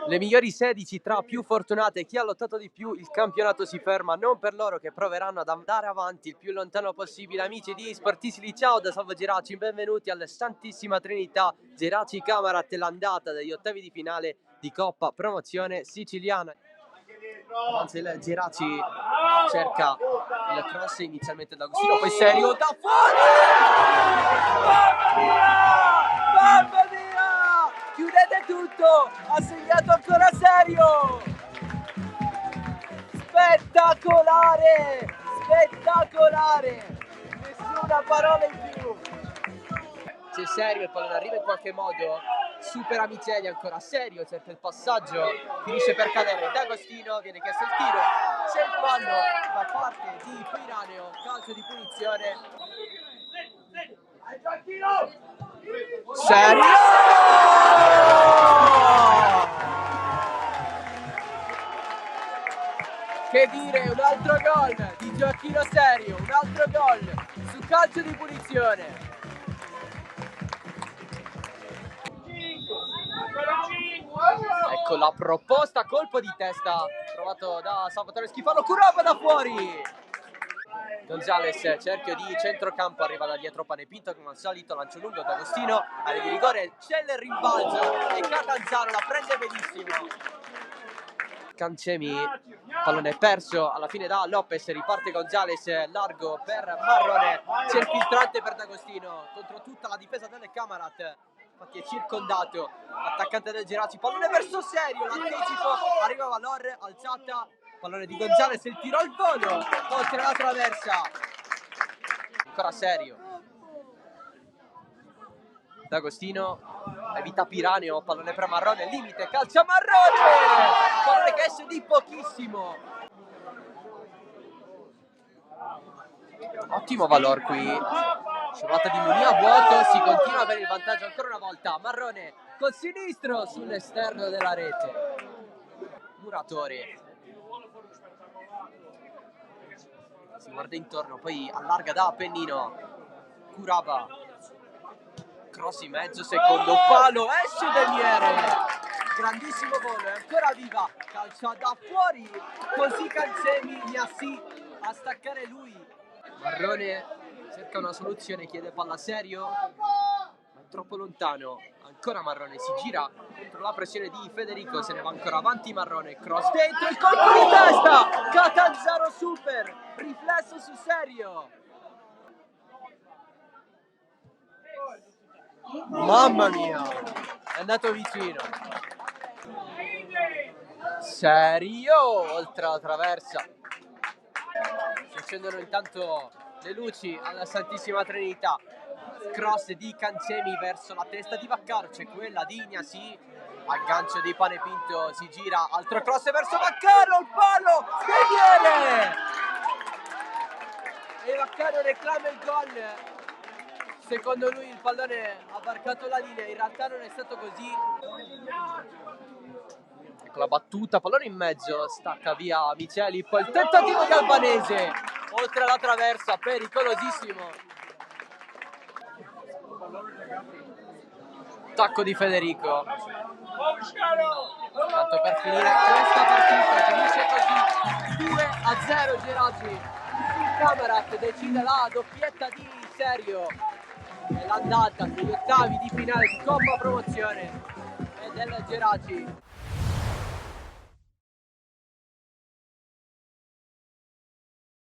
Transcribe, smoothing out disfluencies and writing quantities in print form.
Le migliori 16 tra più fortunate, chi ha lottato di più, il campionato si ferma, non per loro che proveranno ad andare avanti il più lontano possibile. Amici di Sportissimi, ciao da Salvo Geraci, benvenuti alla Santissima Trinità Geraci Camarat, l'andata degli ottavi di finale di Coppa Promozione Siciliana. Avanza il Geraci, cerca il cross inizialmente da Agostino, poi Serio da fuori! Mamma mia! Chiudete tutto! Ha segnato ancora Serio! Spettacolare! Spettacolare! Nessuna parola in più! C'è Serio, il pallone arriva in qualche modo, supera Miceli, ancora Serio, cerca il passaggio, finisce per cadere D'Agostino, viene chiesto il tiro, c'è il fallo da parte di Piraneo, calcio di punizione. Serio! Che dire, un altro gol di Gioacchino Serio, un altro gol su calcio di punizione. Ecco la proposta, colpo di testa provato da Salvatore Schifano, Curaba da fuori. Gonzales, cerchio di centrocampo, arriva da dietro Panepinto come al solito, lancio lungo D'Agostino, area di rigore, c'è il rimbalzo e Catanzaro la prende benissimo. Cancemi, pallone perso alla fine da Lopez, riparte Gonzales, largo per Marrone, c'è il filtrante per D'Agostino contro tutta la difesa delle Camarat, infatti è circondato, attaccante del Geraci, pallone verso Serio, l'anticipo, arriva Valor, alzata, pallone di Gonzales, il tiro al volo, oltre la traversa, ancora Serio, D'Agostino, evita Piraneo, pallone per Marrone, limite, calcia Marrone, pallone che esce di pochissimo. Ottimo Valor qui, scivolata di Munia a vuoto, si continua per il vantaggio ancora una volta, Marrone col sinistro sull'esterno della rete, Muratore si guarda intorno, poi allarga da Appennino, Curaba, cross in mezzo, secondo palo, esce Deliere, grandissimo volo, è ancora viva, calcia da fuori, così Cancemi Gnassi a staccare lui. Marrone cerca una soluzione, chiede palla Serio, ma è troppo lontano, ancora Marrone si gira contro la pressione di Federico, se ne va ancora avanti Marrone, cross dentro, il colpo di testa, Catanzaro super, riflesso su Serio. Mamma mia, è andato vicino. Serio, oltre la traversa. Si accendono intanto le luci alla Santissima Trinità. Cross di Cancemi verso la testa di Vaccaro, c'è quella di Ignasi, aggancio di Panepinto, si gira, altro cross verso Vaccaro, il palo, Deliere! E Vaccaro reclama il gol. Secondo lui il pallone ha varcato la linea, in realtà non è stato così. Ecco la battuta, pallone in mezzo, stacca via Miceli, poi il tentativo di Albanese, oltre la traversa, pericolosissimo. Tacco di Federico. Tanto per finire questa partita, finisce così 2-0 Geraci. Il Camarat decide la doppietta di Serio. È l'andata degli ottavi di finale di Coppa Promozione e del Geraci.